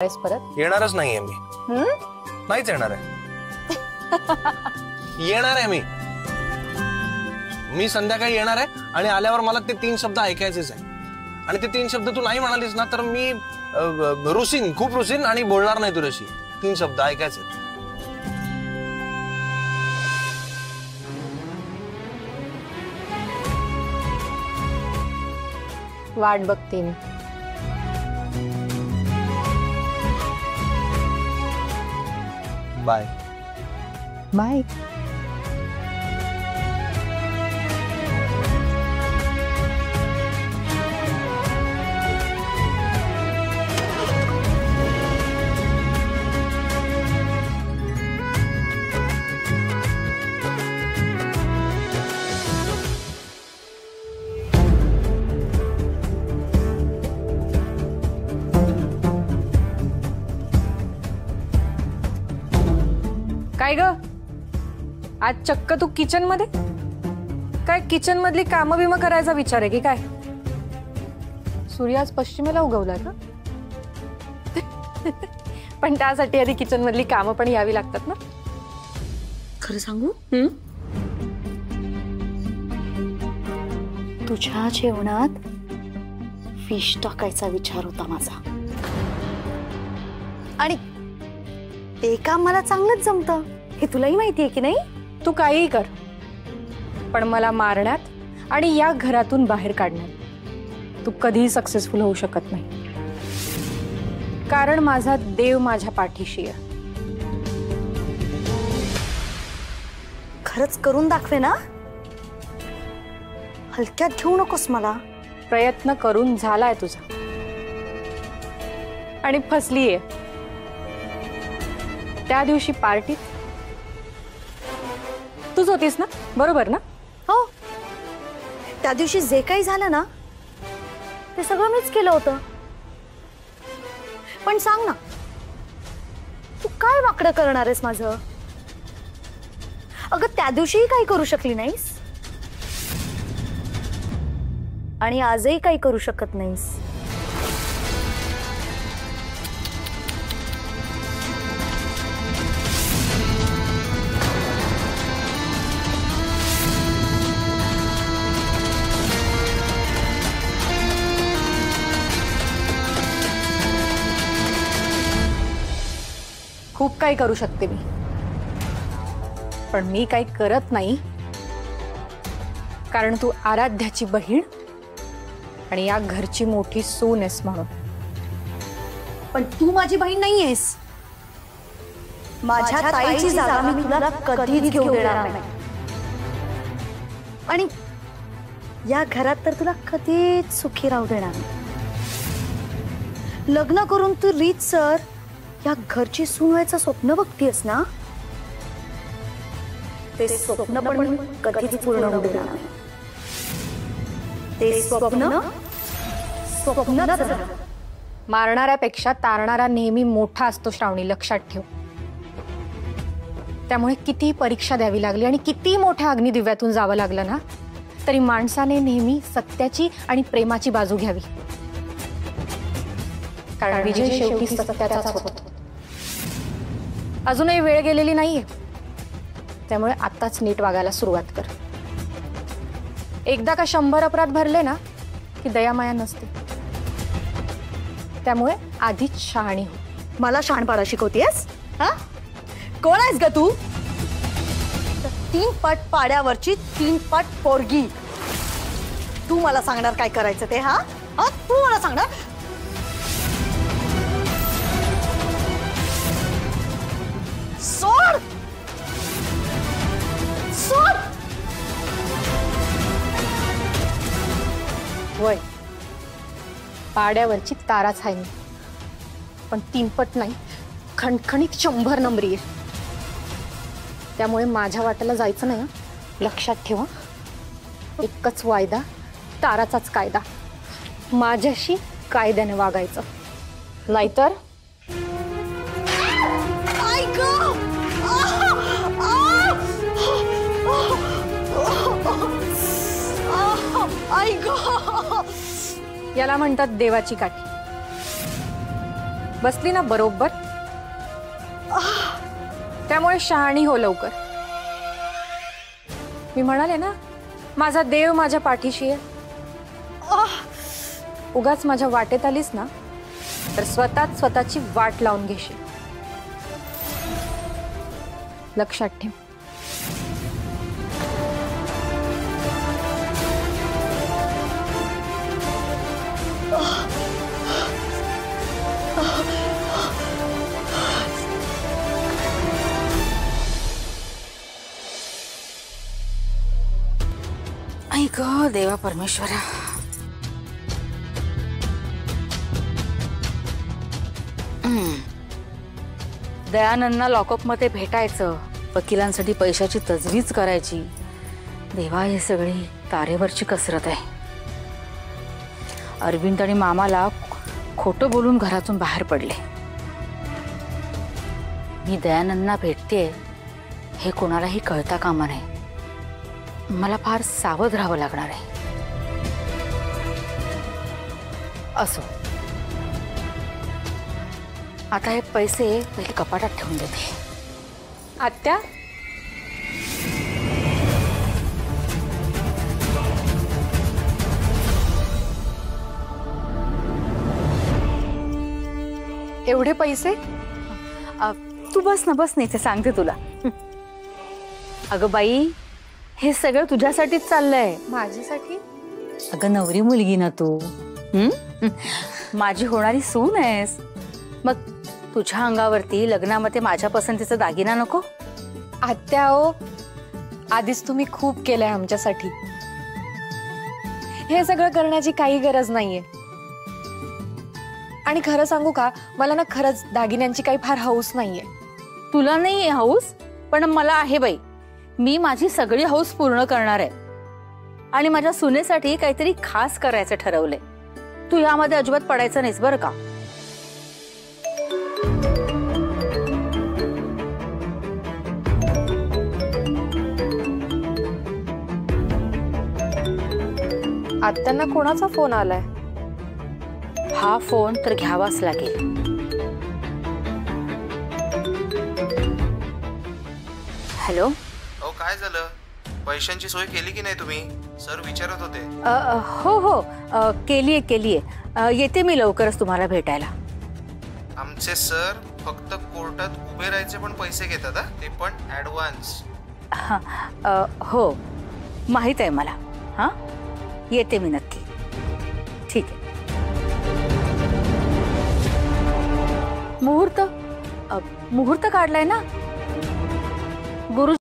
परत येणारच नाहीये मी. नाहीच येणार आहे. येणार आहे मी संध्याकाळी येणार आहे आणि आल्यावर मला ते 3 शब्द ऐकायचेच आहे. आणि ते 3 शब्द तू नाही म्हणालीस ना तर मी रुसीन, खूप रुसीन आणि बोलणार नाही तुझ्याशी. 3 शब्द ऐकायचे. वाट बघते मी. Bye bye. काय ग, आज चक्क तू किचन मध्ये? काय किचन मधली कामं बिमं करायचा विचार आहे की काय? सूर्य आज पश्चिमेला उगवलाय का? पण त्यासाठी आधी किचन मधली कामं पण यावी लागतात ना. खरं सांगू, तुझ्या जेवणात फिश टाकायचा विचार होता माझा. आणि ते काम मला चांगलंच जमतं, हे तुलाही माहिती आहे की नाही? तू काहीही कर, पण मला मारण्यात आणि या घरातून बाहेर काढण्यात तू कधीही सक्सेसफुल होऊ शकत नाही. कारण माझा देव माझ्या पाठीशी आहे. खरंच करून दाखवे ना, हलक्यात घेऊ नकोस मला. प्रयत्न करून झालाय तुझा आणि फसलीये. त्या दिवशी पार्टीत तूच होतीस ना, बरोबर ना? हो, त्या दिवशी जे काही झालं ना ते सगळं मीच केलं होतं. पण सांग ना, तू काय वाकडं करणार आहेस माझं? अगं त्या दिवशीही काही करू शकली नाहीस आणि आजही काही करू शकत नाहीस. खूप काही करू शकते मी, पण मी काही करत नाही कारण तू आराध्याची बहीण आणि या घरची मोठी सून आहेस म्हणून. पण तू माझी बहीण नाहीयेस. माझ्या ताईची जागा मी तुला कधीच घेऊ देणार नाही. आणि या घरात तर तुला कधीच सुखी राहू देणार नाही. लग्न करून तू रीतसर या घरची सून व्हायचं स्वप्न बघतीयस ना, ते स्वप्न पण कधीच पूर्ण होऊ देणार नाही. ते स्वप्न स्वप्नच राहणार. मारणाऱ्यापेक्षा तारणारा नेहमी मोठा असतो श्रावणी, लक्षात ठेव. त्यामुळे किती परीक्षा द्यावी लागली आणि किती मोठ्या अग्निदिव्यातून जावं लागलं ना, तरी माणसाने नेहमी सत्याची आणि प्रेमाची बाजू घ्यावी. कारण विजय शेवटी सत्याचाच होतो. अजूनही वेळ गेलेली नाहीये, त्यामुळे आत्ताच नीट वागायला सुरुवात कर. एकदा का 100 अपराध भरले ना की दयामाया नसते. त्यामुळे आधीच शहाणी हो. मला शहाणपणा शिकवतेस? हा, कोण आहेस ग तू? 3 पट पाड्यावरची 3 पट पोरगी. तू मला सांगणार काय करायचं ते? हा, तू मला सांगणार? सोड सोड. वय पाड्यावरची ताराच आहे मी, पण 3 पट नाही, खणखणीत 100 नंबरी आहे. त्यामुळे माझ्या वाट्याला जायचं नाही. लक्षात ठेवा, एकच वायदा, ताराचाच कायदा. माझ्याशी कायद्याने वागायचं, नाहीतर आई गो, याला म्हणतात देवाची काठी. बसली ना बरोबर. त्यामुळे शहाणी हो लवकर. मी म्हणाले ना, माझा देव माझ्या पाठीशी आहे. उगाच माझ्या वाटेत आलीस ना तर स्वतःची वाट लावून घेशील. लक्षात ठेव. ऐक देवा परमेश्वरा. दयानंदना लॉकअपमध्ये भेटायचं, वकिलांसाठी पैशाची तजवीज करायची. देवा, हे सगळी तारेवरची कसरत आहे. अरविंद आणि मामाला खोटं बोलून घरातून बाहेर पडले. मी दयानंदना भेटतेय हे कोणालाही कळता कामा नये. मला फार सावध राहावं लागणार आहे. असो, आता हे पैसे पहिले कपाटात ठेवून देते. आत्या, एवढे पैसे? तू बस ना इथे सांगते तुला. अगं बाई, हे सगळं तुझ्यासाठीच चाललंय. माझ्यासाठी? अगं नवरी मुलगी ना तू. माझी होणारी सून आहेस. मग तुझ्या अंगावरती लग्नामध्ये माझ्या पसंतीचा दागिना नको? आत्या ओ, आधीच तुम्ही खूप केलंय आमच्यासाठी. हे सगळं करण्याची काही गरज नाहीये. आणि खरं सांगू का, मला ना खरंच दागिन्यांची काही फार हौस नाहीये. तुला नाहीये हौस, पण मला आहे बाई. मी माझी सगळी हौस पूर्ण करणार आहे आणि माझ्या सुनेसाठी काहीतरी खास करायचं ठरवलंय. तू यामध्ये अजिबात पडायचं नाहीस बरं का. आत्यांना कोणाचा फोन आलाय? हा फोन तर घ्यावाच लागेल. हॅलो. अहो, काय झालं? पैशांची सोय केली की नाही तुम्ही? सर विचारत होते. हो केलीये. येते मी लवकरच तुम्हाला भेटायला. आमचे सर फक्त कोर्टात उभे राहायचे पण पैसे घेतात हा, ते पण ॲडव्हान्स. हो माहित आहे मला. हां, येते मी नक्की. ठीक आहे. मुहूर्त काढलाय ना गुरु?